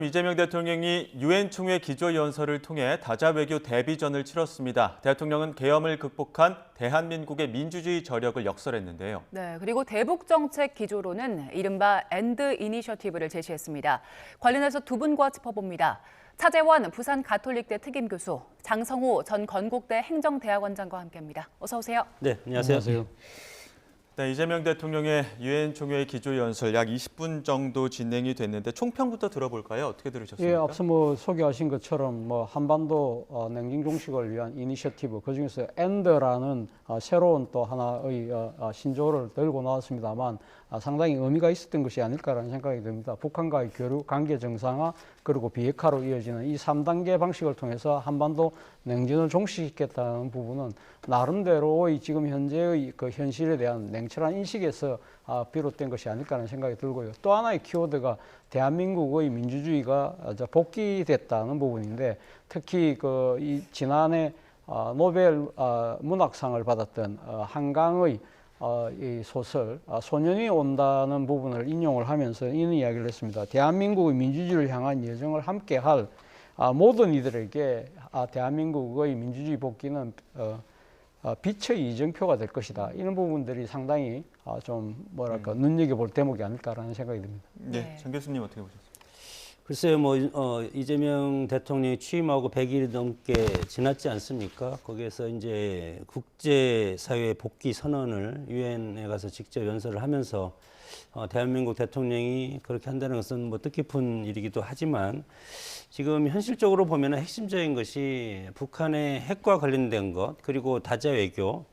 이재명 대통령이 유엔 총회 기조연설을 통해 다자 외교 데뷔전을 치렀습니다. 대통령은 계엄을 극복한 대한민국의 민주주의 저력을 역설했는데요. 네, 그리고 대북 정책 기조로는 이른바 엔드 이니셔티브를 제시했습니다. 관련해서 두 분과 짚어봅니다. 차재원 부산 가톨릭대 특임교수, 장성호 전 건국대 행정대학원장과 함께합니다. 어서 오세요. 네, 안녕하세요. 네, 이재명 대통령의 유엔 총회 기조연설 약 20분 정도 진행이 됐는데 총평부터 들어볼까요? 어떻게 들으셨습니까? 예, 앞서 소개하신 것처럼 한반도 냉진 종식을 위한 이니셔티브, 그중에서 엔드라는 새로운 또 하나의 신조어를 들고 나왔습니다만 상당히 의미가 있었던 것이 아닐까라는 생각이 듭니다. 북한과의 교류, 관계 정상화, 그리고 비핵화로 이어지는 이 3단계 방식을 통해서 한반도 냉전을 종식시켰다는 부분은 나름대로의 지금 현재의 그 현실에 대한 냉철한 인식에서 비롯된 것이 아닐까 하는 생각이 들고요. 또 하나의 키워드가 대한민국의 민주주의가 복귀됐다는 부분인데, 특히 이 지난해 노벨 문학상을 받았던 한강의 이 소설 소년이 온다는 부분을 인용을 하면서 이런 이야기를 했습니다. 대한민국의 민주주의를 향한 여정을 함께할 모든 이들에게 대한민국의 민주주의 복귀는 빛의 이정표가 될 것이다. 이런 부분들이 상당히 좀 눈여겨볼 대목이 아닐까라는 생각이 듭니다. 네, 장 교수님 어떻게 보셨습니까? 글쎄요, 이재명 대통령이 취임하고 100일이 넘게 지났지 않습니까? 거기에서 이제 국제사회 복귀 선언을 유엔에 가서 직접 연설을 하면서 대한민국 대통령이 그렇게 한다는 것은 뜻깊은 일이기도 하지만, 지금 현실적으로 보면 핵심적인 것이 북한의 핵과 관련된 것, 그리고 다자 외교,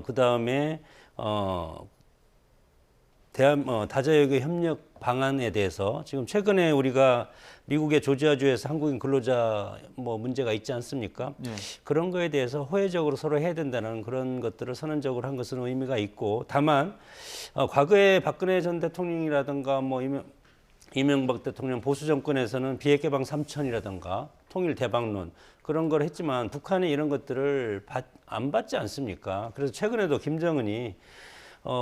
그 다음에 다자 외교 협력 방안에 대해서 지금 최근에 우리가 미국의 조지아주에서 한국인 근로자 문제가 있지 않습니까? 네. 그런 거에 대해서 호혜적으로 서로 해야 된다는 그런 것들을 선언적으로 한 것은 의미가 있고, 다만 과거에 박근혜 전 대통령이라든가 이명박 대통령 보수 정권에서는 비핵 개방 3천이라든가 통일 대박론 그런 걸 했지만 북한이 이런 것들을 안 받지 않습니까? 그래서 최근에도 김정은이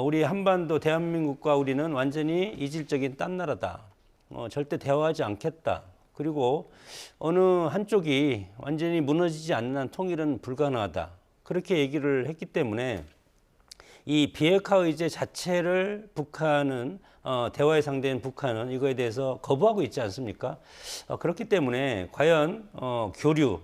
우리 한반도 대한민국과 우리는 완전히 이질적인 딴 나라다. 절대 대화하지 않겠다. 그리고 어느 한쪽이 완전히 무너지지 않는 한 통일은 불가능하다. 그렇게 얘기를 했기 때문에 이 비핵화 의제 자체를 북한은 대화의 상대인 북한은 이거에 대해서 거부하고 있지 않습니까? 그렇기 때문에 과연 교류,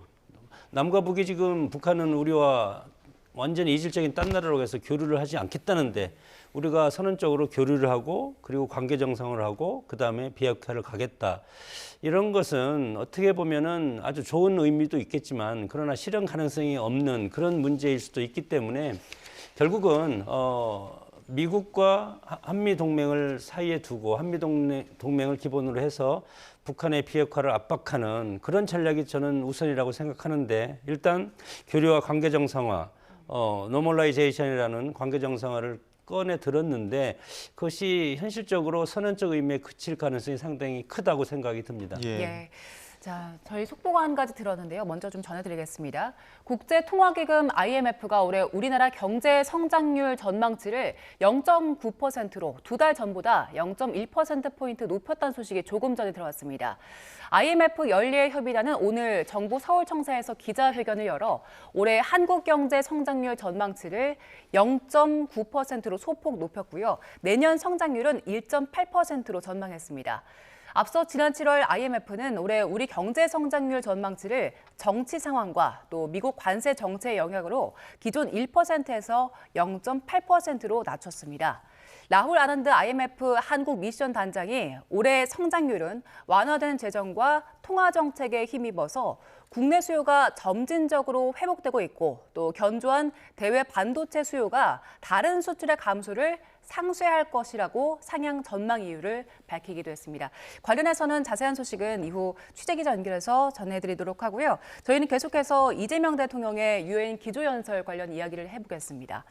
남과 북이 지금 북한은 우리와 완전히 이질적인 딴 나라로 해서 교류를 하지 않겠다는데 우리가 선언적으로 교류를 하고 그리고 관계 정상을 하고 그 다음에 비핵화를 가겠다. 이런 것은 어떻게 보면은 아주 좋은 의미도 있겠지만 그러나 실현 가능성이 없는 그런 문제일 수도 있기 때문에 결국은 미국과 한미 동맹을 사이에 두고 한미 동맹을 기본으로 해서 북한의 비핵화를 압박하는 그런 전략이 저는 우선이라고 생각하는데, 일단 교류와 관계 정상화, 노멀라이제이션이라는 관계 정상화를 꺼내 들었는데 그것이 현실적으로 선언적 의미에 그칠 가능성이 상당히 크다고 생각이 듭니다. 예. 자, 저희 속보가 한 가지 들었는데요. 먼저 좀 전해드리겠습니다. 국제통화기금 IMF가 올해 우리나라 경제 성장률 전망치를 0.9%로 두 달 전보다 0.1%포인트 높였다는 소식이 조금 전에 들어왔습니다. IMF 연례협의단은 오늘 정부 서울청사에서 기자회견을 열어 올해 한국 경제 성장률 전망치를 0.9%로 소폭 높였고요. 내년 성장률은 1.8%로 전망했습니다. 앞서 지난 7월 IMF는 올해 우리 경제 성장률 전망치를 정치 상황과 또 미국 관세 정책의 영향으로 기존 1%에서 0.8%로 낮췄습니다. 라훌 아난드 IMF 한국 미션 단장이 올해 성장률은 완화된 재정과 통화 정책에 힘입어서 국내 수요가 점진적으로 회복되고 있고 또 견조한 대외 반도체 수요가 다른 수출의 감소를 상쇄할 것이라고 상향 전망 이유를 밝히기도 했습니다. 관련해서는 자세한 소식은 이후 취재기자 연결해서 전해드리도록 하고요. 저희는 계속해서 이재명 대통령의 유엔 기조연설 관련 이야기를 해보겠습니다.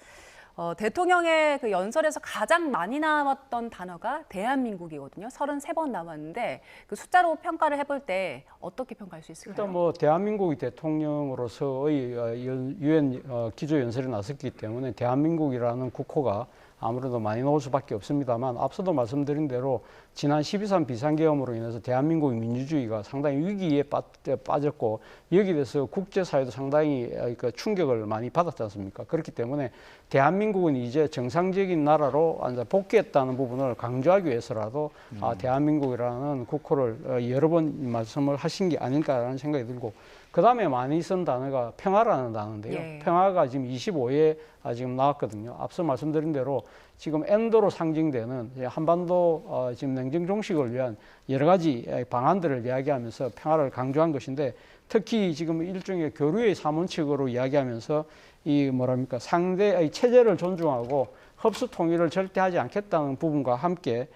대통령의 그 연설에서 가장 많이 나왔던 단어가 대한민국이거든요. 33번 나왔는데 그 숫자로 평가를 해볼 때 어떻게 평가할 수 있을까요? 일단 대한민국의 대통령으로서의 유엔 기조연설에 나섰기 때문에 대한민국이라는 국호가 아무래도 많이 나올 수밖에 없습니다만, 앞서도 말씀드린 대로 지난 12.3 비상계엄으로 인해서 대한민국의 민주주의가 상당히 위기에 빠졌고 여기에 대해서 국제사회도 상당히 그 충격을 많이 받았지 않습니까? 그렇기 때문에 대한민국은 이제 정상적인 나라로 복귀했다는 부분을 강조하기 위해서라도 대한민국이라는 국호를 여러 번 말씀을 하신 게 아닐까라는 생각이 들고 그 다음에 많이 쓴 단어가 평화라는 단어인데요. 예. 평화가 지금 25에 지금 나왔거든요. 앞서 말씀드린 대로 지금 엔도로 상징되는 한반도 지금 냉전 종식을 위한 여러 가지 방안들을 이야기하면서 평화를 강조한 것인데 특히 지금 일종의 교류의 사문칙으로 이야기하면서 이 뭐랍니까 상대의 체제를 존중하고 흡수 통일을 절대 하지 않겠다는 부분과 함께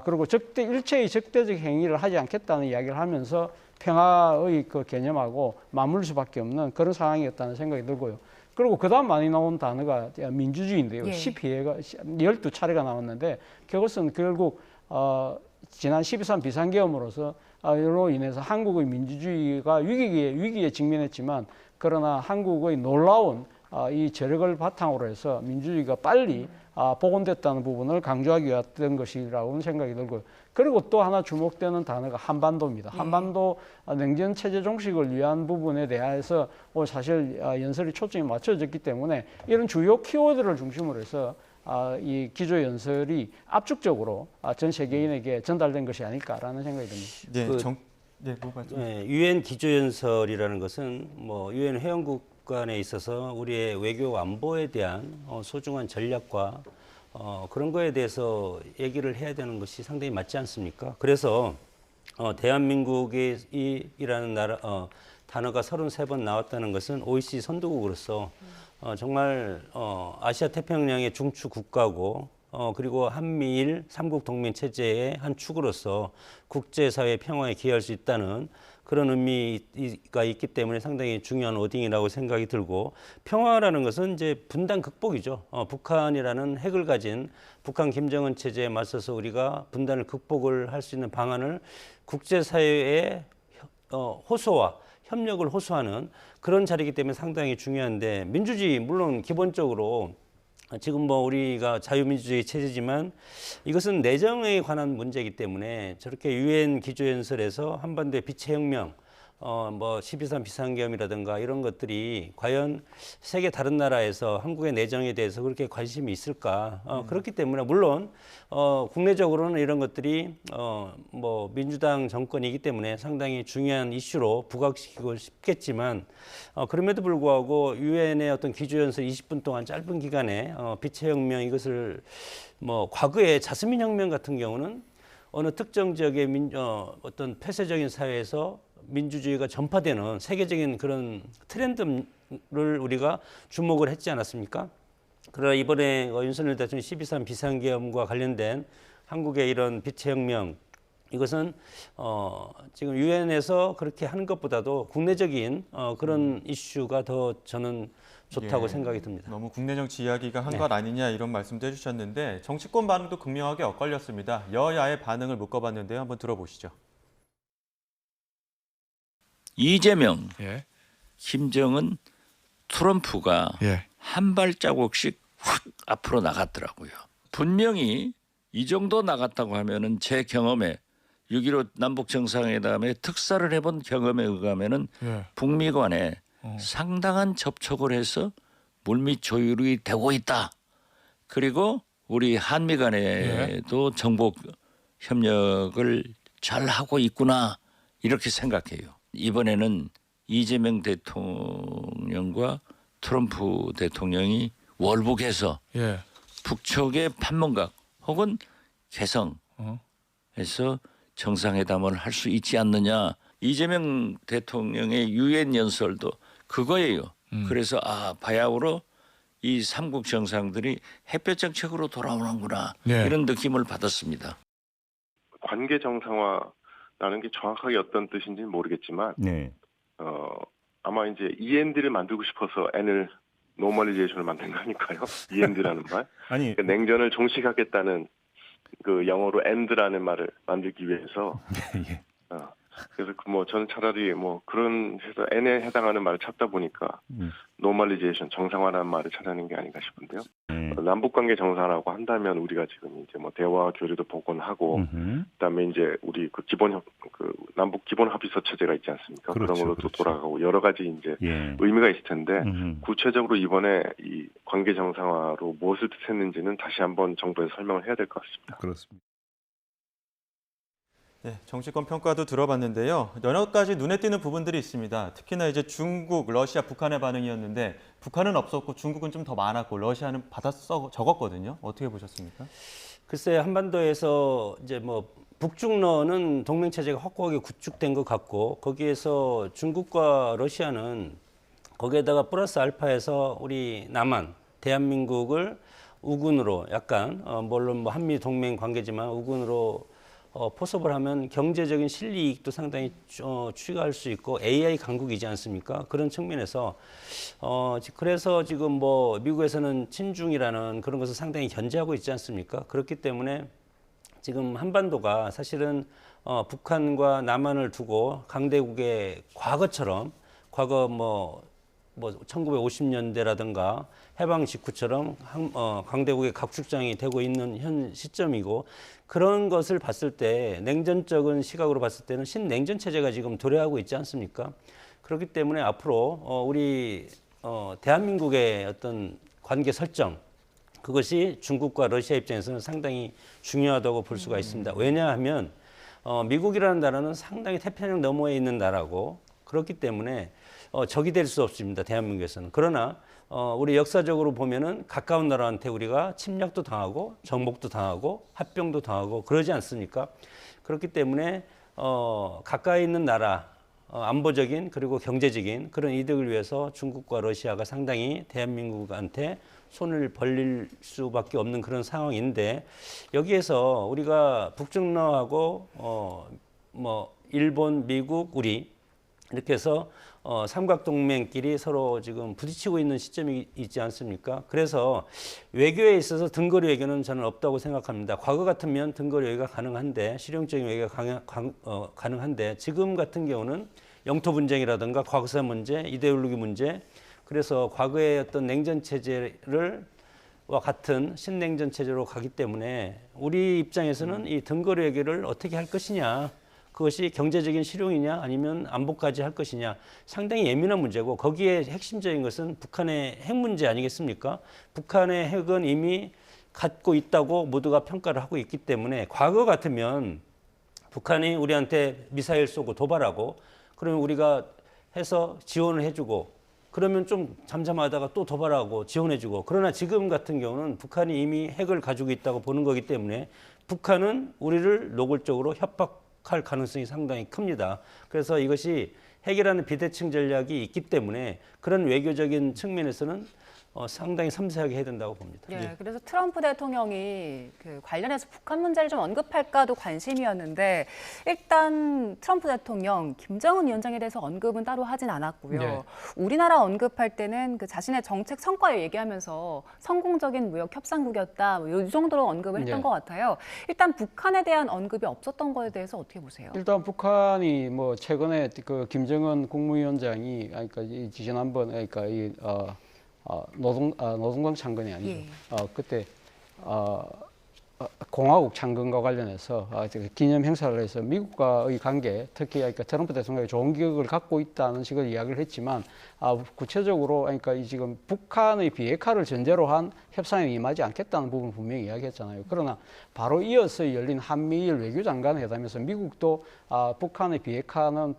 그리고 일체의 적대적 행위를 하지 않겠다는 이야기를 하면서 평화의 그 개념하고 맞물 수밖에 없는 그런 상황이었다는 생각이 들고요. 그리고 그다음 많이 나온 단어가 민주주의인데요. 예. 12차례가 나왔는데 그것은 결국 지난 12.3 비상계엄으로서 로 인해서 한국의 민주주의가 위기에 직면했지만 그러나 한국의 놀라운 이 저력을 바탕으로 해서 민주주의가 빨리 복원됐다는 부분을 강조하기 위한 것이라고 생각이 들고요. 그리고 또 하나 주목되는 단어가 한반도입니다. 한반도 냉전 체제 종식을 위한 부분에 대해서 사실 연설이 초점이 맞춰졌기 때문에 이런 주요 키워드를 중심으로 해서 이 기조 연설이 압축적으로 전 세계인에게 전달된 것이 아닐까라는 생각이 듭니다. 유엔 기조연설이라는 것은 뭐 유엔 회원국 간에 있어서 우리의 외교 안보에 대한 소중한 전략과 그런 거에 대해서 얘기를 해야 되는 것이 상당히 맞지 않습니까? 그래서 대한민국이라는 단어가 33번 나왔다는 것은 OECD 선도국으로서 정말 아시아 태평양의 중추 국가고 그리고 한미일 삼국 동맹 체제의 한 축으로서 국제사회 평화에 기여할 수 있다는 그런 의미가 있기 때문에 상당히 중요한 워딩이라고 생각이 들고 평화라는 것은 이제 분단 극복이죠. 북한이라는 핵을 가진 북한 김정은 체제에 맞서서 우리가 분단을 극복을 할 수 있는 방안을 국제사회에 호소와 협력을 호소하는 그런 자리이기 때문에 상당히 중요한데 민주주의 물론 기본적으로 지금 뭐 우리가 자유민주주의 체제지만 이것은 내정에 관한 문제이기 때문에 저렇게 유엔 기조연설에서 한반도의 빛의 혁명, 뭐 12.3 비상계엄이라든가 이런 것들이 과연 세계 다른 나라에서 한국의 내정에 대해서 그렇게 관심이 있을까? 그렇기 때문에 물론 국내적으로는 이런 것들이 뭐 민주당 정권이기 때문에 상당히 중요한 이슈로 부각시키고 싶겠지만 그럼에도 불구하고 유엔의 어떤 기조연설 20분 동안 짧은 기간에 빛의 혁명 이것을 뭐 과거의 자스민 혁명 같은 경우는 어느 특정 지역의 어떤 폐쇄적인 사회에서 민주주의가 전파되는 세계적인 그런 트렌드를 우리가 주목을 했지 않았습니까? 그러나 이번에 윤석열 대통령 12.3 비상계엄과 관련된 한국의 이런 빛의 혁명 이것은 지금 유엔에서 그렇게 하는 것보다도 국내적인 그런 이슈가 더 저는 좋다고 생각이 듭니다. 너무 국내 정치 이야기가 한 것 아니냐 이런 말씀도 해주셨는데 정치권 반응도 극명하게 엇갈렸습니다. 여야의 반응을 묶어봤는데요. 한번 들어보시죠. 이재명, 김정은, 트럼프가 한 발자국씩 확 앞으로 나갔더라고요. 분명히 이 정도 나갔다고 하면은 제 경험에 6.15 남북 정상회담에 특사를 해본 경험에 의하면은 북미 간에 상당한 접촉을 해서 물밑 조율이 되고 있다. 그리고 우리 한미 간에도 정보 협력을 잘 하고 있구나 이렇게 생각해요. 이번에는 이재명 대통령과 트럼프 대통령이 월북해서 북측의 판문각 혹은 개성에서 정상회담을 할 수 있지 않느냐. 이재명 대통령의 유엔 연설도 그거예요. 그래서 바야흐로 이 삼국 정상들이 햇볕 정책으로 돌아오는구나 이런 느낌을 받았습니다. 관계 정상화라는 게 정확하게 어떤 뜻인지는 모르겠지만 아마 이제 END를 만들고 싶어서 N을 노멀리제이션을 만든 거니까요. END라는 말. 아니 그러니까 냉전을 종식하겠다는 그 영어로 end라는 말을 만들기 위해서 그래서 저는 차라리 그런 해서 N에 해당하는 말을 찾다 보니까 노멀리제이션 정상화라는 말을 찾아낸 게 아닌가 싶은데요. 남북 관계 정상화라고 한다면 우리가 지금 이제 대화 교류도 복원하고 그다음에 이제 우리 남북 기본 합의서 체제가 있지 않습니까? 그렇죠, 그런 걸로 또 그렇죠. 돌아가고 여러 가지 이제 예. 의미가 있을 텐데 음흠. 구체적으로 이번에 이 관계 정상화로 무엇을 뜻했는지는 다시 한번 정부에서 설명을 해야 될 것 같습니다. 그렇습니다. 네, 정치권 평가도 들어봤는데요. 여러 가지 눈에 띄는 부분들이 있습니다. 특히나 이제 중국, 러시아, 북한의 반응이었는데 북한은 없었고 중국은 좀 더 많았고 러시아는 적었거든요. 어떻게 보셨습니까? 글쎄 한반도에서 이제 북중러는 동맹 체제가 확고하게 구축된 것 같고 거기에서 중국과 러시아는 거기에다가 플러스 알파에서 우리 남한, 대한민국을 우군으로 약간 물론 한미 동맹 관계지만 우군으로 포섭을 하면 경제적인 실리 이익도 상당히 추가할 수 있고 AI 강국이지 않습니까? 그런 측면에서 그래서 지금 미국에서는 친중이라는 그런 것을 상당히 견제하고 있지 않습니까? 그렇기 때문에 지금 한반도가 사실은 북한과 남한을 두고 강대국의 과거처럼 과거 1950년대라든가 해방 직후처럼 강대국의 각축장이 되고 있는 현 시점이고 그런 것을 봤을 때 냉전적인 시각으로 봤을 때는 신냉전 체제가 지금 도래하고 있지 않습니까? 그렇기 때문에 앞으로 우리 대한민국의 어떤 관계 설정 그것이 중국과 러시아 입장에서는 상당히 중요하다고 볼 수가 있습니다. 왜냐하면 미국이라는 나라는 상당히 태평양 너머에 있는 나라고 그렇기 때문에 적이 될 수 없습니다. 대한민국에서는. 그러나 우리 역사적으로 보면은 가까운 나라한테 우리가 침략도 당하고 정복도 당하고 합병도 당하고 그러지 않습니까? 그렇기 때문에 가까이 있는 나라 안보적인 그리고 경제적인 그런 이득을 위해서 중국과 러시아가 상당히 대한민국한테 손을 벌릴 수밖에 없는 그런 상황인데 여기에서 우리가 북중러하고 일본, 미국, 우리 이렇게 해서 삼각동맹끼리 서로 지금 부딪히고 있는 시점이 있지 않습니까? 그래서 외교에 있어서 등거리 외교는 저는 없다고 생각합니다. 과거 같으면 등거리 외교가 가능한데 실용적인 외교가 가능한데 지금 같은 경우는 영토 분쟁이라든가 과거사 문제, 이데올로기 문제 그래서 과거의 어떤 냉전 체제를 와 같은 신냉전 체제로 가기 때문에 우리 입장에서는 이 등거리 외교를 어떻게 할 것이냐 그것이 경제적인 실용이냐 아니면 안보까지 할 것이냐 상당히 예민한 문제고 거기에 핵심적인 것은 북한의 핵 문제 아니겠습니까? 북한의 핵은 이미 갖고 있다고 모두가 평가를 하고 있기 때문에 과거 같으면 북한이 우리한테 미사일 쏘고 도발하고 그러면 우리가 해서 지원을 해주고 그러면 좀 잠잠하다가 또 도발하고 지원해주고 그러나 지금 같은 경우는 북한이 이미 핵을 가지고 있다고 보는 거기 때문에 북한은 우리를 노골적으로 협박할 가능성이 상당히 큽니다. 그래서 이것이 핵이라는 비대칭 전략이 있기 때문에 그런 외교적인 측면에서는 상당히 섬세하게 해야 된다고 봅니다. 예, 그래서 트럼프 대통령이 관련해서 북한 문제를 좀 언급할까도 관심이었는데 일단 트럼프 대통령 김정은 위원장에 대해서 언급은 따로 하진 않았고요. 네. 우리나라 언급할 때는 자신의 정책 성과를 얘기하면서 성공적인 무역 협상국이었다 이 정도로 언급을 했던 네. 것 같아요. 일단 북한에 대한 언급이 없었던 거에 대해서 어떻게 보세요? 일단 북한이 최근에 김정은 국무위원장이 지난번 노동당 창건이 아니죠. 예. 그때 공화국 창건과 관련해서 기념 행사를 해서 미국과의 관계, 특히 트럼프 대통령이 좋은 기억을 갖고 있다는 식으로 이야기를 했지만 구체적으로 지금 북한의 비핵화를 전제로 한 협상에 임하지 않겠다는 부분을 분명히 이야기했잖아요. 그러나 바로 이어서 열린 한미일 외교장관 회담에서 미국도 북한의 비핵화는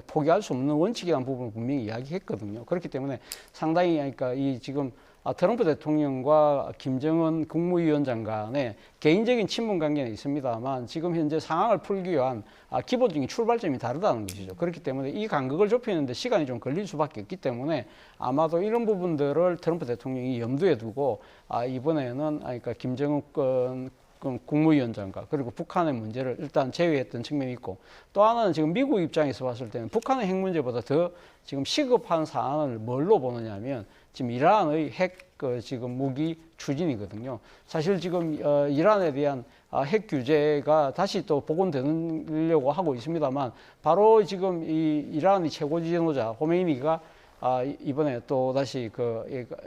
포기할 수 없는 원칙이라는 부분을 분명히 이야기했거든요. 그렇기 때문에 상당히 이 지금 트럼프 대통령과 김정은 국무위원장 간의 개인적인 친분 관계는 있습니다만 지금 현재 상황을 풀기 위한 기본적인 출발점이 다르다는 것이죠. 그렇기 때문에 이 간극을 좁히는 데 시간이 좀 걸릴 수밖에 없기 때문에 아마도 이런 부분들을 트럼프 대통령이 염두에 두고 이번에는 김정은 국무위원장과 그리고 북한의 문제를 일단 제외했던 측면이 있고 또 하나는 지금 미국 입장에서 봤을 때는 북한의 핵 문제보다 더 지금 시급한 사안을 뭘로 보느냐면 지금 이란의 핵 지금 무기 추진이거든요. 사실 지금 이란에 대한 핵 규제가 다시 또 복원되려고 하고 있습니다만 바로 지금 이 이란의 최고 지도자 호메이니가 이번에 또 다시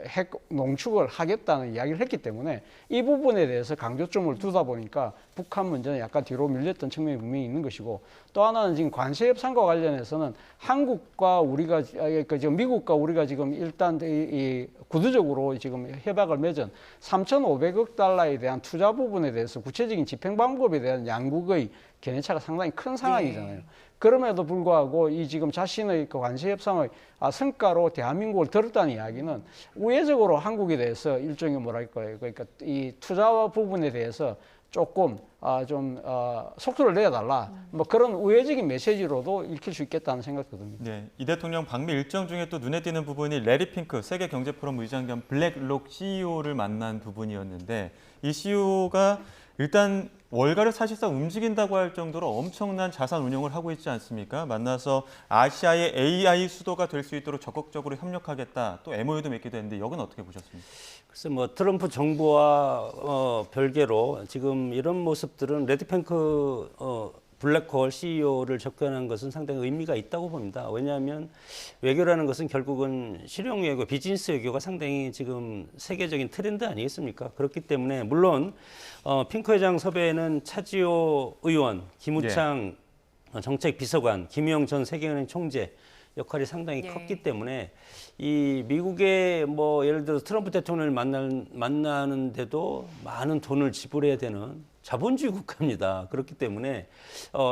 핵 농축을 하겠다는 이야기를 했기 때문에 이 부분에 대해서 강조점을 두다 보니까 북한 문제는 약간 뒤로 밀렸던 측면이 분명히 있는 것이고, 또 하나는 지금 관세 협상과 관련해서는 한국과 우리가 지금 미국과 우리가 지금 일단 이 구두적으로 지금 협약을 맺은 3,500억 달러에 대한 투자 부분에 대해서 구체적인 집행 방법에 대한 양국의 견해차가 상당히 큰 상황이잖아요. 그럼에도 불구하고 이 지금 자신의 그 관세 협상의 성과로 대한민국을 들었다는 이야기는 우회적으로 한국에 대해서 일종의 뭐랄까요, 그러니까 이 투자 부분에 대해서 조금 속도를 내달라, 뭐 그런 우회적인 메시지로도 읽힐 수 있겠다는 생각도 듭니다. 네, 이 대통령 방미 일정 중에 또 눈에 띄는 부분이 레리 핑크 세계경제포럼 의장 겸 블랙록 CEO를 만난 부분이었는데, 이 CEO가 일단 월가를 사실상 움직인다고 할 정도로 엄청난 자산 운용을 하고 있지 않습니까? 만나서 아시아의 AI 수도가 될 수 있도록 적극적으로 협력하겠다, 또 MOU도 맺기도 했는데, 여기는 어떻게 보셨습니까? 글쎄 뭐 트럼프 정부와 별개로 지금 이런 모습들은 레드핑크 블랙홀 CEO를 접견한 것은 상당히 의미가 있다고 봅니다. 왜냐하면 외교라는 것은 결국은 실용 외교, 비즈니스 외교가 상당히 지금 세계적인 트렌드 아니겠습니까? 그렇기 때문에 물론 핑크 회장 섭외에는 차지호 의원, 김우창 정책 비서관, 김용 전 세계은행 총재 역할이 상당히 컸기 때문에 이 미국의 뭐 예를 들어 트럼프 대통령을 만나는데도 많은 돈을 지불해야 되는 자본주의 국가입니다. 그렇기 때문에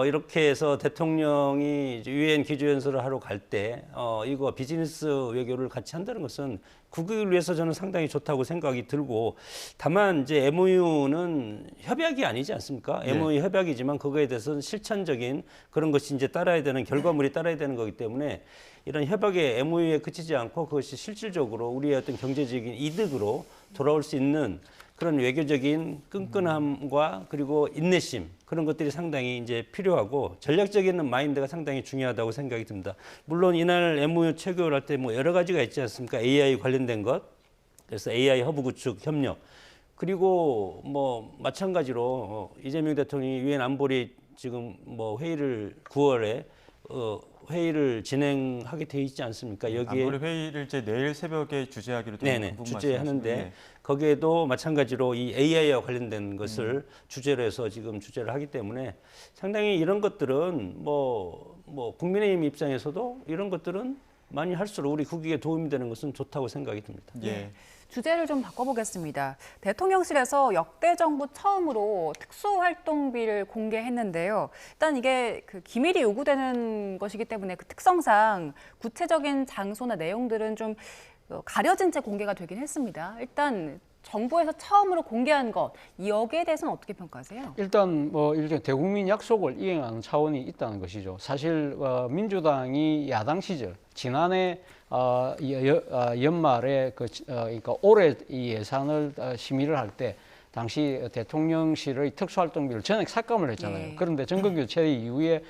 이렇게 해서 대통령이 유엔 기조연설을 하러 갈 때 이거 비즈니스 외교를 같이 한다는 것은 국익을 위해서 저는 상당히 좋다고 생각이 들고, 다만 이제 MOU는 협약이 아니지 않습니까? MOU 협약이지만 그거에 대해서는 실천적인 그런 것이 이제 따라야 되는 결과물이 따라야 되는 거기 때문에 이런 협약의 MOU에 그치지 않고 그것이 실질적으로 우리의 어떤 경제적인 이득으로 돌아올 수 있는 그런 외교적인 끈끈함과 그리고 인내심, 그런 것들이 상당히 이제 필요하고 전략적인 마인드가 상당히 중요하다고 생각이 듭니다. 물론 이날 MOU 체결을 할 때 뭐 여러 가지가 있지 않습니까? AI 관련된 것, 그래서 AI 허브 구축 협력, 그리고 뭐 마찬가지로 이재명 대통령이 유엔 안보리 지금 뭐 회의를 9월에 회의를 진행하게 돼 있지 않습니까? 여기에 안보리 회의를 이제 내일 새벽에 주재하기로 된 부분 주재하는데 말씀하시죠? 거기에도 마찬가지로 이 AI와 관련된 것을 주제로 해서 지금 주제를 하기 때문에 상당히 이런 것들은 뭐 국민의힘 입장에서도 이런 것들은 많이 할수록 우리 국익에 도움이 되는 것은 좋다고 생각이 듭니다. 예. 주제를 좀 바꿔보겠습니다. 대통령실에서 역대 정부 처음으로 특수활동비를 공개했는데요. 일단 이게 그 기밀이 요구되는 것이기 때문에 그 특성상 구체적인 장소나 내용들은 좀 가려진 채 공개가 되긴 했습니다. 일단 정부에서 처음으로 공개한 것, 여기에 대해서는 어떻게 평가하세요? 일단 뭐 일종의 대국민 약속을 이행하는 차원이 있다는 것이죠. 사실 민주당이 야당 시절 지난해 연말에 그러니까 올해 이 예산을 심의를 할 때 당시 대통령실의 특수활동비를 전액 삭감을 했잖아요. 그런데 정권교체 이후에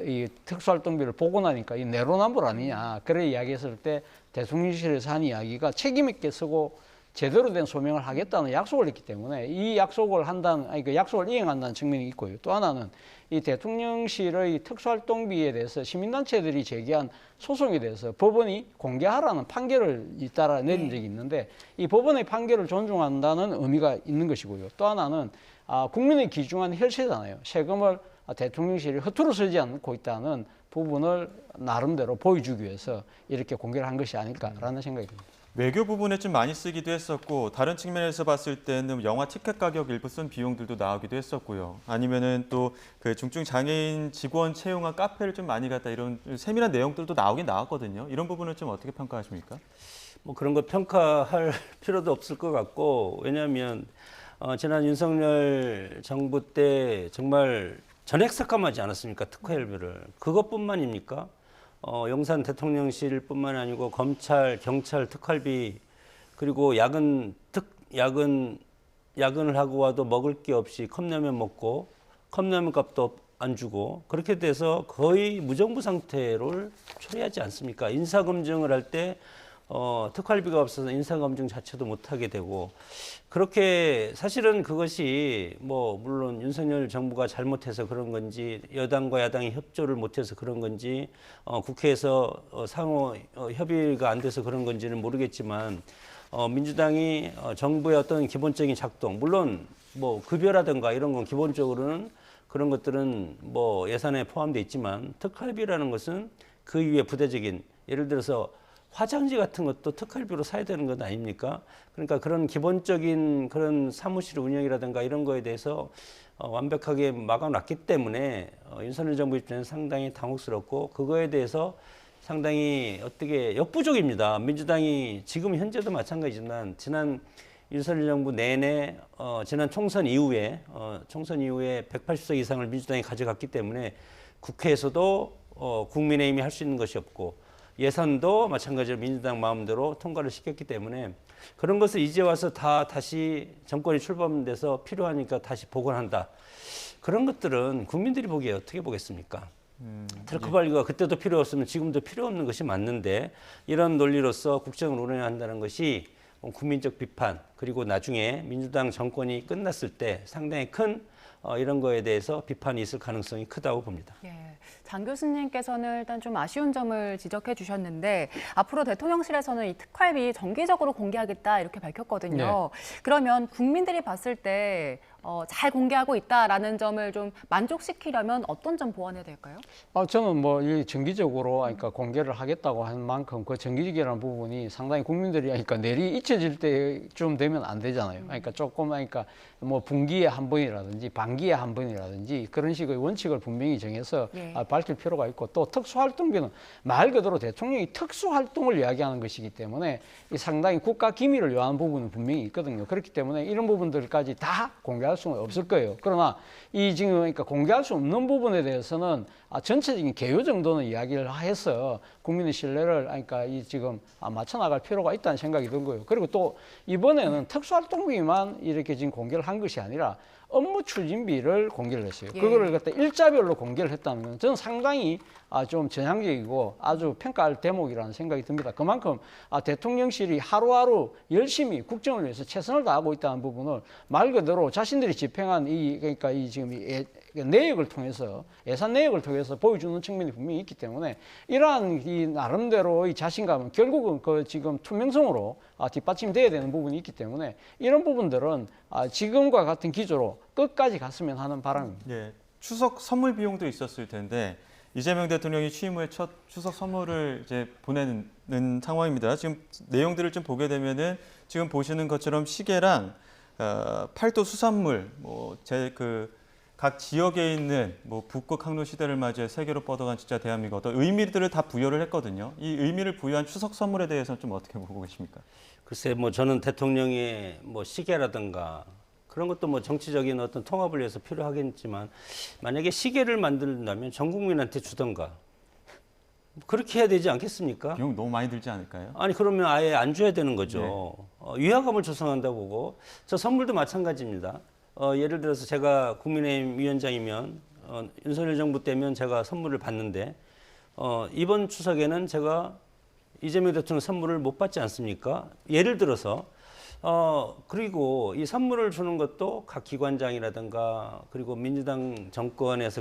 이 특수활동비를 보고 나니까 이 내로남불 아니냐, 그래 이야기했을 때 대통령실에서 한 이야기가 책임 있게 쓰고 제대로 된 소명을 하겠다는 약속을 했기 때문에 이 약속을 그 약속을 이행한다는 측면이 있고요. 또 하나는 이 대통령실의 특수활동비에 대해서 시민단체들이 제기한 소송에 대해서 법원이 공개하라는 판결을 잇따라 내린 적이 있는데, 이 법원의 판결을 존중한다는 의미가 있는 것이고요. 또 하나는 국민의 귀중한 혈세잖아요. 세금을 대통령실이 허투루 쓰지 않고 있다는 부분을 나름대로 보여주기 위해서 이렇게 공개를 한 것이 아닐까라는 생각이 듭니다. 외교 부분에 좀 많이 쓰기도 했었고, 다른 측면에서 봤을 때는 영화 티켓 가격 일부 쓴 비용들도 나오기도 했었고요. 아니면은 또 그 중증 장애인 직원 채용한 카페를 좀 많이 갔다, 이런 세밀한 내용들도 나오긴 나왔거든요. 이런 부분은 좀 어떻게 평가하십니까? 뭐 그런 거 평가할 필요도 없을 것 같고, 왜냐하면 지난 윤석열 정부 때 정말 전액 삭감하지 않았습니까? 특활비를. 그것뿐만입니까? 용산 대통령실뿐만 아니고 검찰, 경찰 특활비, 그리고 야근을 하고 와도 먹을 게 없이 컵라면 먹고 컵라면 값도 안 주고, 그렇게 돼서 거의 무정부 상태를 초래하지 않습니까? 인사검증을 할 때 특활비가 없어서 인사검증 자체도 못하게 되고 그렇게 사실은 그것이 뭐 물론 윤석열 정부가 잘못해서 그런 건지 여당과 야당이 협조를 못해서 그런 건지 국회에서 상호 협의가 안 돼서 그런 건지는 모르겠지만 민주당이 정부의 어떤 기본적인 작동 물론 뭐 급여라든가 이런 건 기본적으로는 그런 것들은 뭐 예산에 포함되어 있지만 특활비라는 것은 그 이후에 부대적인 예를 들어서 화장지 같은 것도 특활비로 사야 되는 것 아닙니까? 그러니까 그런 기본적인 그런 사무실 운영이라든가 이런 거에 대해서 완벽하게 막아놨기 때문에 윤석열 정부 입장에서 상당히 당혹스럽고 그거에 대해서 상당히 어떻게 역부족입니다. 민주당이 지금 현재도 마찬가지지만 지난 윤석열 정부 내내 지난 총선 이후에 180석 이상을 민주당이 가져갔기 때문에 국회에서도 국민의힘이 할 수 있는 것이 없고 예산도 마찬가지로 민주당 마음대로 통과를 시켰기 때문에 그런 것을 이제 와서 다시 정권이 출범돼서 필요하니까 다시 복원한다. 그런 것들은 국민들이 보기에 어떻게 보겠습니까? 특활비가 그때도 필요 없으면 지금도 필요 없는 것이 맞는데 이런 논리로서 국정을 운영해야 한다는 것이 국민적 비판 그리고 나중에 민주당 정권이 끝났을 때 상당히 큰 이런 거에 대해서 비판이 있을 가능성이 크다고 봅니다. 예, 장 교수님께서는 일단 좀 아쉬운 점을 지적해 주셨는데 앞으로 대통령실에서는 이 특활비 정기적으로 공개하겠다 이렇게 밝혔거든요. 그러면 국민들이 봤을 때 잘 공개하고 있다라는 점을 좀 만족시키려면 어떤 점 보완해야 될까요? 저는 뭐 이 정기적으로 그러니까 공개를 하겠다고 한 만큼 그 정기적이라는 부분이 상당히 국민들이 그러니까 내리 잊혀질 때쯤 되면 안 되잖아요. 그러니까 조금 그러니까 뭐 분기에 한 번이라든지 반기에 한 번이라든지 그런 식의 원칙을 분명히 정해서 밝힐 필요가 있고 또 특수활동비는 말 그대로 대통령이 특수활동을 이야기하는 것이기 때문에 이 상당히 국가 기밀을 요하는 부분은 분명히 있거든요. 그렇기 때문에 이런 부분들까지 다 공개할 수는 없을 거예요. 그러나 이 지금 그러니까 공개할 수 없는 부분에 대해서는 전체적인 개요 정도는 이야기를 해서 국민의 신뢰를 그러니까 이 지금 맞춰 나갈 필요가 있다는 생각이 든 거예요. 그리고 또 이번에는 특수활동비만 이렇게 지금 공개를 한 것이 아니라 업무 추진비를 공개를 했어요. 그거를 갖다 일자별로 공개를 했다는 건 저는 상당히 좀 전향적이고 아주 평가할 대목이라는 생각이 듭니다. 그만큼 대통령실이 하루하루 열심히 국정을 위해서 최선을 다하고 있다는 부분을 말 그대로 자신들이 집행한 그러니까 이 지금 내역을 통해서 예산 내역을 통해서 보여주는 측면이 분명히 있기 때문에 이러한 이 나름대로의 자신감은 결국은 그 지금 투명성으로 뒷받침돼야 되는 부분이 있기 때문에 이런 부분들은 지금과 같은 기조로 끝까지 갔으면 하는 바람입니다. 예, 추석 선물 비용도 있었을 텐데 이재명 대통령이 취임 후에 첫 추석 선물을 이제 보내는 상황입니다. 지금 내용들을 좀 보게 되면은 지금 보시는 것처럼 시계랑 팔도 수산물, 각 지역에 있는 북극 항로 시대를 맞이해 세계로 뻗어간 진짜 대한민국 어떤 의미들을 다 부여를 했거든요. 이 의미를 부여한 추석 선물에 대해서는 좀 어떻게 보고 계십니까? 글쎄, 저는 대통령의 시계라든가 그런 것도 정치적인 어떤 통합을 위해서 필요하겠지만 만약에 시계를 만든다면 전 국민한테 주던가 그렇게 해야 되지 않겠습니까? 비용 너무 많이 들지 않을까요? 아니 그러면 아예 안 줘야 되는 거죠. 위화감을 조성한다고 보고 저 선물도 마찬가지입니다. 예를 들어서 제가 국민의힘 위원장이면 윤석열 정부 때면 제가 선물을 받는데 이번 추석에는 제가 이재명 대통령 선물을 못 받지 않습니까? 예를 들어서 그리고 이 선물을 주는 것도 각 기관장이라든가 그리고 민주당 정권에서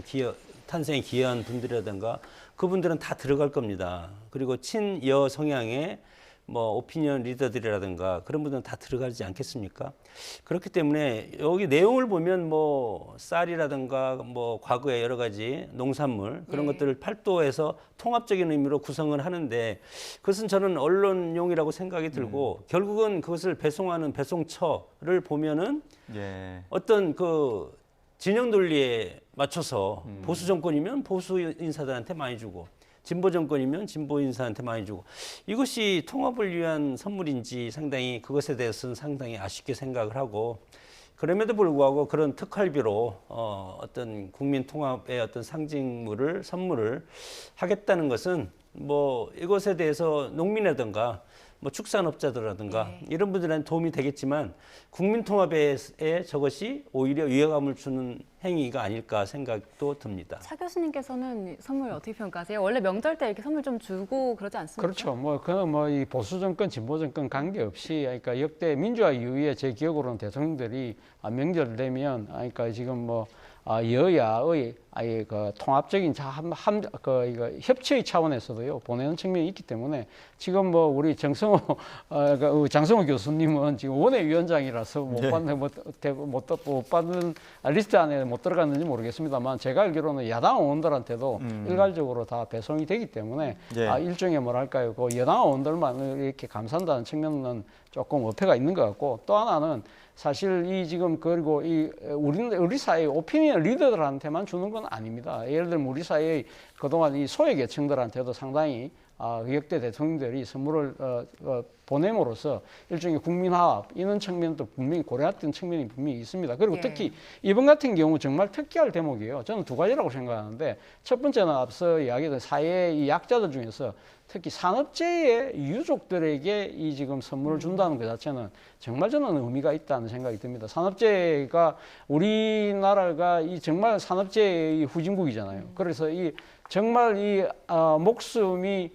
탄생에 기여한 분들이라든가 그분들은 다 들어갈 겁니다. 그리고 친여 성향의 오피니언 리더들이라든가 그런 분들은 다 들어가지 않겠습니까? 그렇기 때문에 여기 내용을 보면 쌀이라든가 과거에 여러 가지 농산물 그런 것들을 팔도해서 통합적인 의미로 구성을 하는데 그것은 저는 언론용이라고 생각이 들고 결국은 그것을 배송하는 배송처를 보면은 어떤 그 진영 논리에 맞춰서 보수 정권이면 보수 인사들한테 많이 주고 진보 정권이면 진보 인사한테 많이 주고 이것이 통합을 위한 선물인지 상당히 그것에 대해서는 상당히 아쉽게 생각을 하고 그럼에도 불구하고 그런 특활비로 어떤 국민 통합의 어떤 선물을 하겠다는 것은 이것에 대해서 농민이라든가 뭐 축산업자들라든가 네. 이런 분들한테 도움이 되겠지만 국민 통합에 저것이 오히려 위화감을 주는 행위가 아닐까 생각도 듭니다. 차 교수님께서는 선물 어떻게 평가하세요? 원래 명절 때 이렇게 선물 좀 주고 그러지 않습니까? 그렇죠. 이 보수 정권, 진보 정권 관계없이, 그러니까 역대 민주화 이후에 제 기억으로는 대통령들이 명절 되면, 그러니까 지금 여야의 그 통합적인 이거 협치의 차원에서도요 보내는 측면이 있기 때문에 지금 우리 장성호 교수님은 지금 원외위원장이라서 못 받는 리스트 안에 못 들어갔는지 모르겠습니다만 제가 알기로는 야당 의원들한테도 일괄적으로 다 배송이 되기 때문에 예. 일종의 뭐랄까요, 그 여당 의원들만 이렇게 감사한다는 측면은 조금 어폐가 있는 것 같고, 또 하나는 사실 그리고 우리 사회의 오피니언 리더들한테만 주는 건 아닙니다. 예를 들면 우리 사회의 그동안 이 소외 계층들한테도 상당히 역대 대통령들이 선물을 보냄으로써 일종의 국민화합 이런 측면도 분명히 고려했던 측면이 분명히 있습니다. 그리고 예. 특히 이번 같은 경우 정말 특이할 대목이에요. 저는 두 가지라고 생각하는데, 첫 번째는 앞서 이야기했던 사회의 이 약자들 중에서 특히 산업재해 유족들에게 이 지금 선물을 준다는 것 자체는 정말 저는 의미가 있다는 생각이 듭니다. 산업재해가 우리나라가 정말 산업재해의 후진국이잖아요. 그래서 정말 목숨이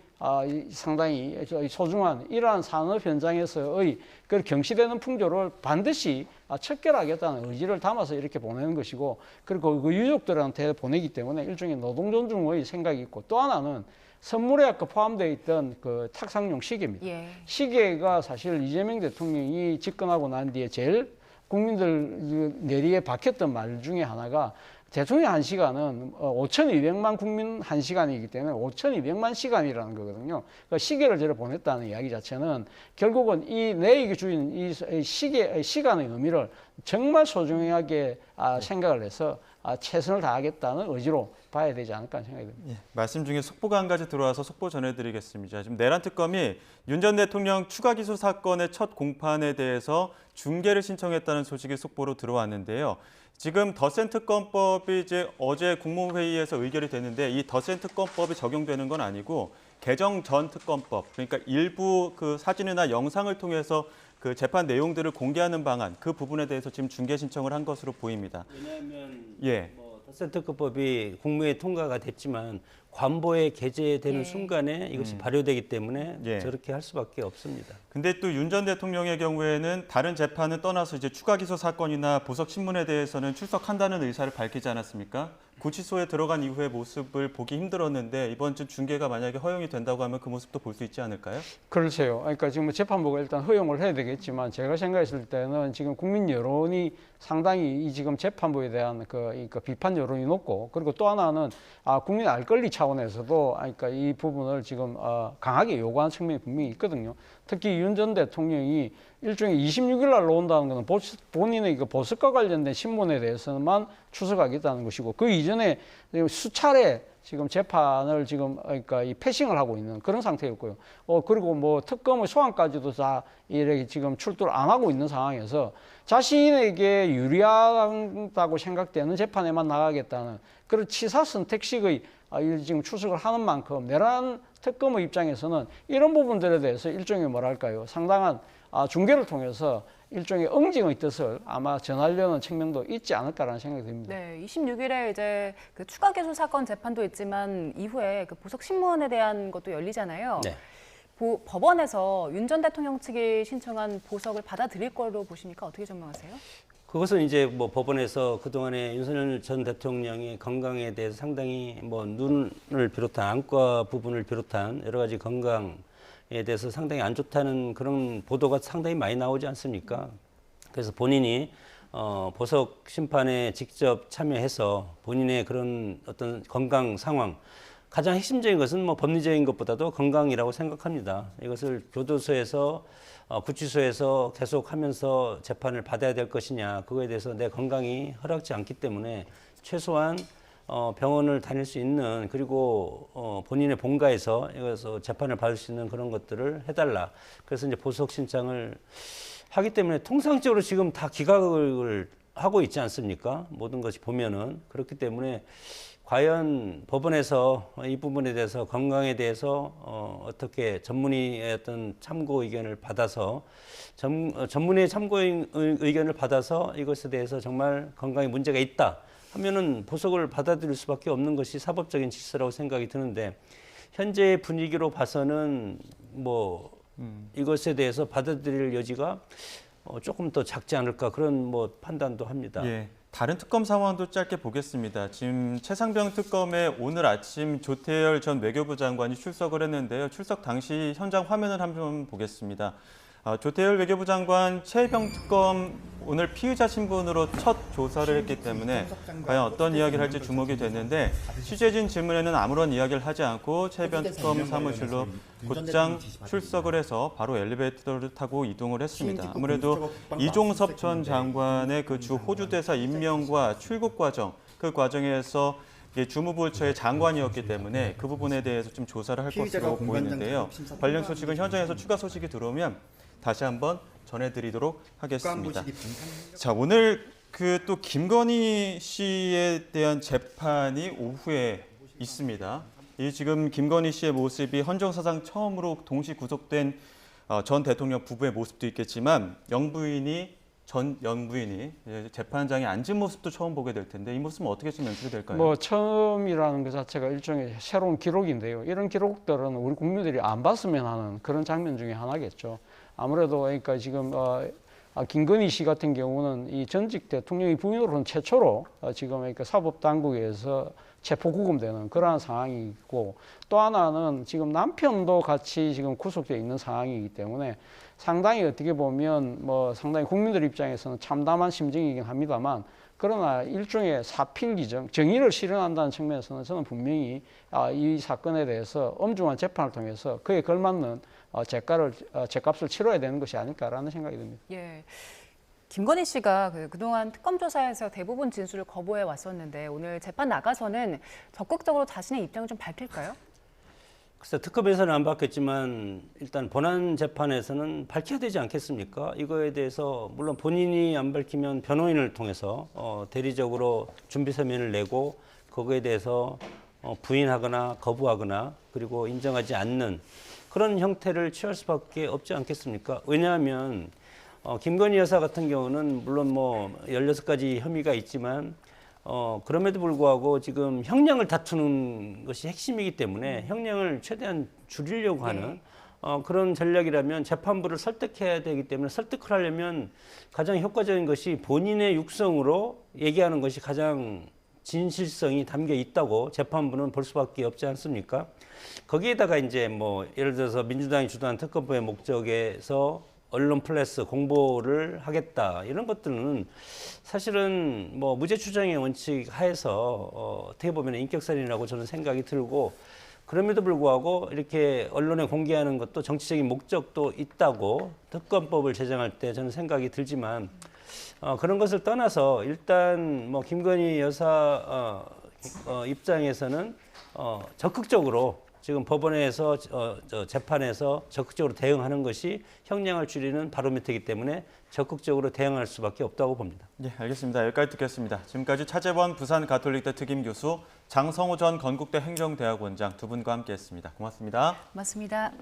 상당히 소중한 이러한 산업 현장에서의 그 경시되는 풍조를 반드시 척결하겠다는 의지를 담아서 이렇게 보내는 것이고, 그리고 그 유족들한테 보내기 때문에 일종의 노동 존중의 생각이 있고, 또 하나는 선물에 아까 포함되어 있던 그 탁상용 시계입니다. 예. 시계가 사실 이재명 대통령이 집권하고 난 뒤에 제일 국민들 뇌리에 박혔던 말 중에 하나가, 대통령 1시간은 5,200만 국민 1시간이기 때문에 5,200만 시간이라는 거거든요. 그러니까 시계를 저를 보냈다는 이야기 자체는 결국은 내에게 주인 이 시간의 의미를 정말 소중하게 생각을 해서 최선을 다하겠다는 의지로 봐야 되지 않을까 생각이 듭니다. 예, 말씀 중에 속보가 한 가지 들어와서 속보 전해드리겠습니다. 지금 내란 특검이 윤 전 대통령 추가 기소 사건의 첫 공판에 대해서 중계를 신청했다는 소식이 속보로 들어왔는데요. 지금 덧셈 특검법이 이제 어제 국무회의에서 의결이 됐는데, 이 덧셈 특검법이 적용되는 건 아니고 개정 전 특검법, 그러니까 일부 그 사진이나 영상을 통해서 그 재판 내용들을 공개하는 방안, 그 부분에 대해서 지금 중계 신청을 한 것으로 보입니다. 왜냐하면 예. 덧셈 특검법이 국무회의 통과가 됐지만 관보에 게재되는 예. 순간에 이것이 발효되기 때문에 예. 저렇게 할 수밖에 없습니다. 근데 또 윤 전 대통령의 경우에는 다른 재판은 떠나서 이제 추가 기소 사건이나 보석 신문에 대해서는 출석한다는 의사를 밝히지 않았습니까? 구치소에 들어간 이후의 모습을 보기 힘들었는데 이번 주 중계가 만약에 허용이 된다고 하면 그 모습도 볼 수 있지 않을까요? 그렇죠. 그러니까 지금 재판부가 일단 허용을 해야 되겠지만, 제가 생각했을 때는 지금 국민 여론이 상당히 지금 재판부에 대한 그 비판 여론이 높고, 그리고 또 하나는 국민 알 권리 차원에서도 그러니까 이 부분을 지금 강하게 요구하는 측면이 분명히 있거든요. 특히 윤 전 대통령이 일종의 26일 날 나온다는 것은 본인의 그 보석과 관련된 신문에 대해서만 추석하겠다는 것이고, 그 이전에 수차례 지금 재판을 그러니까 이 패싱을 하고 있는 그런 상태였고요. 그리고 특검의 소환까지도 다 이렇게 지금 출두를 안 하고 있는 상황에서 자신에게 유리하다고 생각되는 재판에만 나가겠다는 그런 치사 선택식의 지금 추석을 하는 만큼, 내란 특검의 입장에서는 이런 부분들에 대해서 일종의 상당한 중계를 통해서 일종의 응징의 뜻을 아마 전하려는 측면도 있지 않을까라는 생각이 듭니다. 네, 26일에 이제 그 추가 기소 사건 재판도 있지만 이후에 그 보석 신문에 대한 것도 열리잖아요. 네. 법원에서 윤 전 대통령 측이 신청한 보석을 받아들일 걸로 보시니까 어떻게 전망하세요? 그것은 이제 법원에서 그동안에 윤석열 전 대통령의 건강에 대해서 상당히 눈을 비롯한 안과 부분을 비롯한 여러 가지 건강에 대해서 상당히 안 좋다는 그런 보도가 상당히 많이 나오지 않습니까? 그래서 본인이 보석 심판에 직접 참여해서 본인의 그런 어떤 건강 상황, 가장 핵심적인 것은 법리적인 것보다도 건강이라고 생각합니다. 이것을 교도소에서 구치소에서 계속하면서 재판을 받아야 될 것이냐, 그거에 대해서 내 건강이 허락지 않기 때문에 최소한 병원을 다닐 수 있는, 그리고 본인의 본가에서 이것서 재판을 받을 수 있는 그런 것들을 해달라. 그래서 이제 보석 신청을 하기 때문에 통상적으로 지금 다 기각을 하고 있지 않습니까? 모든 것이 보면은. 그렇기 때문에 과연 법원에서 이 부분에 대해서 건강에 대해서 어떻게 전문의의 어떤 참고 의견을 받아서 전문의의 참고 의견을 받아서 이것에 대해서 정말 건강에 문제가 있다 하면은 보석을 받아들일 수밖에 없는 것이 사법적인 질서라고 생각이 드는데 현재의 분위기로 봐서는 뭐 이것에 대해서 받아들일 여지가 조금 더 작지 않을까 그런 뭐 판단도 합니다. 예. 다른 특검 상황도 짧게 보겠습니다. 지금 최상병 특검에 오늘 아침 조태열 전 외교부 장관이 출석을 했는데요. 출석 당시 현장 화면을 한번 보겠습니다. 조태열 외교부 장관 최병 특검 오늘 피의자 신분으로 첫 조사를 했기 때문에 과연 어떤 이야기를 할지 주목이 됐는데 취재진 질문에는 아무런 이야기를 하지 않고 최병 특검 사무실로 곧장 출석을 해서 바로 엘리베이터를 타고 이동을 했습니다. 아무래도 이종섭 전 장관의 그 주 호주 대사 임명과 출국 과정, 그 과정에서 주무부처의 장관이었기 때문에 그 부분에 대해서 좀 조사를 할 것으로 보이는데요. 관련 소식은 현장에서 추가 소식이 들어오면 다시 한번 전해드리도록 하겠습니다. 자, 오늘 그 또 김건희 씨에 대한 재판이 오후에 있습니다. 이 지금 김건희 씨의 모습이 헌정사상 처음으로 동시 구속된 전 대통령 부부의 모습도 있겠지만 전 영부인이 재판장에 앉은 모습도 처음 보게 될 텐데 이 모습은 어떻게 좀 연출이 될까요? 뭐 처음이라는 것 자체가 일종의 새로운 기록인데요. 이런 기록들은 우리 국민들이 안 봤으면 하는 그런 장면 중에 하나겠죠. 아무래도 그러니까 지금 김건희 씨 같은 경우는 이 전직 대통령의 부인으로는 최초로 지금 그러니까 사법 당국에서 체포 구금되는 그러한 상황이 있고 또 하나는 지금 남편도 같이 지금 구속되어 있는 상황이기 때문에 상당히 어떻게 보면 뭐 상당히 국민들 입장에서는 참담한 심정이긴 합니다만 그러나 일종의 사필 기정, 정의를 실현한다는 측면에서는 저는 분명히 이 사건에 대해서 엄중한 재판을 통해서 그에 걸맞는 죗값을 치러야 되는 것이 아닐까라는 생각이 듭니다. 예. 김건희 씨가 그동안 특검 조사에서 대부분 진술을 거부해 왔었는데 오늘 재판 나가서는 적극적으로 자신의 입장을 좀 밝힐까요? 글쎄 특검에서는 안 밝혔지만 일단 본안 재판에서는 밝혀야 되지 않겠습니까? 이거에 대해서 물론 본인이 안 밝히면 변호인을 통해서 대리적으로 준비 서면을 내고 거기에 대해서 부인하거나 거부하거나 그리고 인정하지 않는 그런 형태를 취할 수밖에 없지 않겠습니까? 왜냐하면 김건희 여사 같은 경우는 물론 뭐 16가지 혐의가 있지만 그럼에도 불구하고 지금 형량을 다투는 것이 핵심이기 때문에 형량을 최대한 줄이려고 하는 그런 전략이라면 재판부를 설득해야 되기 때문에 설득을 하려면 가장 효과적인 것이 본인의 육성으로 얘기하는 것이 가장 진실성이 담겨 있다고 재판부는 볼 수밖에 없지 않습니까? 거기에다가 이제 뭐 예를 들어서 민주당이 주도한 특검법의 목적에서 언론 플러스 공보를 하겠다 이런 것들은 사실은 뭐 무죄 추정의 원칙 하에서 어떻게 보면 인격살인이라고 저는 생각이 들고 그럼에도 불구하고 이렇게 언론에 공개하는 것도 정치적인 목적도 있다고 특검법을 제정할 때 저는 생각이 들지만 그런 것을 떠나서 일단 뭐 김건희 여사 입장에서는 적극적으로 지금 법원에서 재판에서 적극적으로 대응하는 것이 형량을 줄이는 바로미터이기 때문에 적극적으로 대응할 수밖에 없다고 봅니다. 네, 알겠습니다. 여기까지 듣겠습니다. 지금까지 차재원 부산가톨릭대 특임교수, 장성호 전 건국대 행정대학원장 두 분과 함께했습니다. 고맙습니다. 고맙습니다.